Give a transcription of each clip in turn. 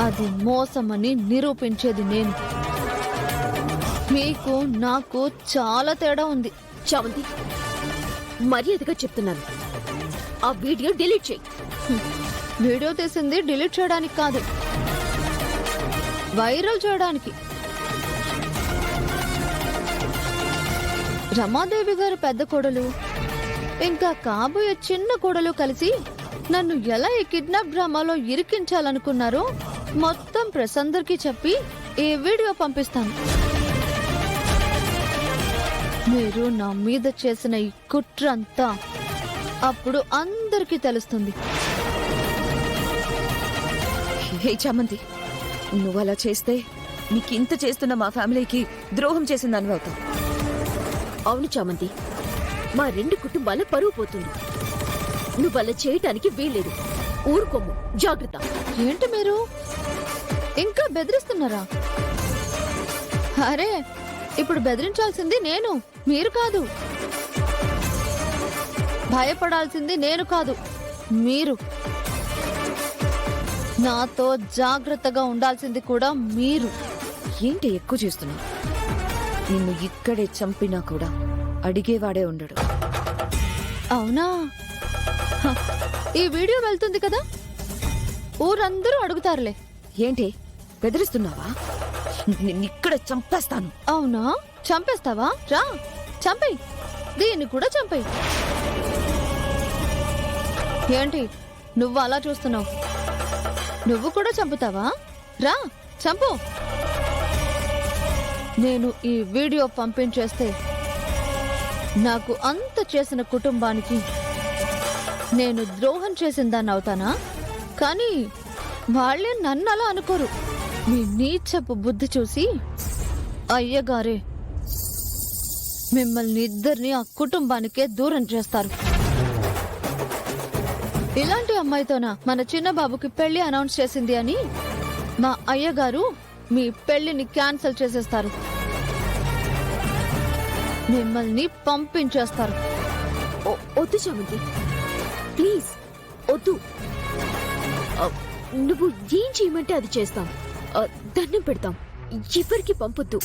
అది మోసమని నిరూపించేది నేను. మీకు నాకు చాలా తేడా ఉంది. చామంతి, మర్యాదగా చెప్తున్నాను, ఆ వీడియో డిలీట్ చేయి. వీడియో తీసింది డిలీట్ చేయడానికి కాదు, వైరల్ చేయడానికి. రమాదేవి గారు పెద్ద కోడలు ఇంకా కాబోయే చిన్న కోడలు కలిసి నన్ను ఎలా ఈ కిడ్నాప్ డ్రామాలో ఇరికించాలనుకున్నారో మొత్తం ప్రెస్ అందరికీ చెప్పి ఈ వీడియో పంపిస్తాను. మీరు నా మీద చేసిన ఈ కుట్రంతా అప్పుడు అందరికీ తెలుస్తుంది. హే చామంతి, నువ్వు అలా చేస్తే నీకింత చేస్తున్న మా ఫ్యామిలీకి ద్రోహం చేసిందని అవుతావు. అవును చామంతి, మా 2 కుటుంబాల పరువు పోతుంది. నువ్వు అలా చేయటానికి వీల్లేదు. ఊరుకోము, జాగ్రత్త. ఏంటి మీరు ఇంకా బెదిరిస్తున్నారా? అరే, ఇప్పుడు బెదిరించాల్సింది నేను, మీరు కాదు. భయపడాల్సింది నేను కాదు, మీరు. నాతో జాగ్రత్తగా ఉండాల్సింది కూడా మీరు. ఏంటి ఎక్కువ చేస్తున్నావు? నిన్ను ఇక్కడే చంపినా కూడా అడిగేవాడే ఉండడు. అవునా? హ, ఈ వీడియో వెళ్తుంది కదా, ఊరందరూ అడుగుతారులే. ఏంటి బెదిరిస్తున్నావా? నిన్నిక్కడ చంపేస్తాను. అవునా? చంపేస్తావా? రా, చంపేయ్. దీన్ని కూడా చంపేయ్. ఏంటి నువ్వు అలా చూస్తున్నావు? నువ్వు కూడా చంపుతావా? రా, చంపు. నేను ఈ వీడియో పంపించేస్తే నాకు అంత చేసిన కుటుంబానికి నేను ద్రోహం చేసిందాన్ని అవుతానా? కానీ వాళ్ళే నన్ను అలా అనుకోరు. మీ నీచపు బుద్ధి చూసి అయ్యగారే మిమ్మల్ని ఇద్దరిని ఆ కుటుంబానికే దూరం చేస్తారు. ఇలాంటి అమ్మాయితోనా మన చిన్న బాబుకి పెళ్లి అనౌన్స్ చేసింది అని మా అయ్యగారు మీ పెళ్లిని క్యాన్సిల్ చేసేస్తారు. మిమ్మల్ని పంపించేస్తారు. వద్దు చామంతి, ప్లీజ్ వద్దు. నువ్వు ఏం చేయమంటే అది చేస్తాం. దండం పెడతాం, ఎవరికి పంపొద్దు.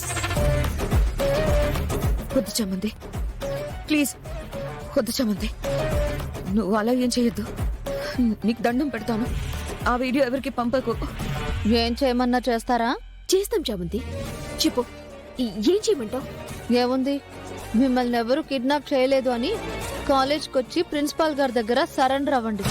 వద్దు చామంతి, ప్లీజ్ వద్దు చామంతి, నువ్వు అలా ఏం చేయొద్దు. నీకు దండం పెడతాను, ఆ వీడియో ఎవరికి పంపకు. ఏం చేయమన్నా చేస్తారా? చేస్తాం చామంతి, చెప్పు, ఏం చేయమంటావు? ఏముంది, మిమ్మల్ని ఎవరు కిడ్నాప్ చేయలేదు అని కాలేజ్కి వచ్చి ప్రిన్సిపాల్ గారి దగ్గర సరెండర్ అవ్వండి.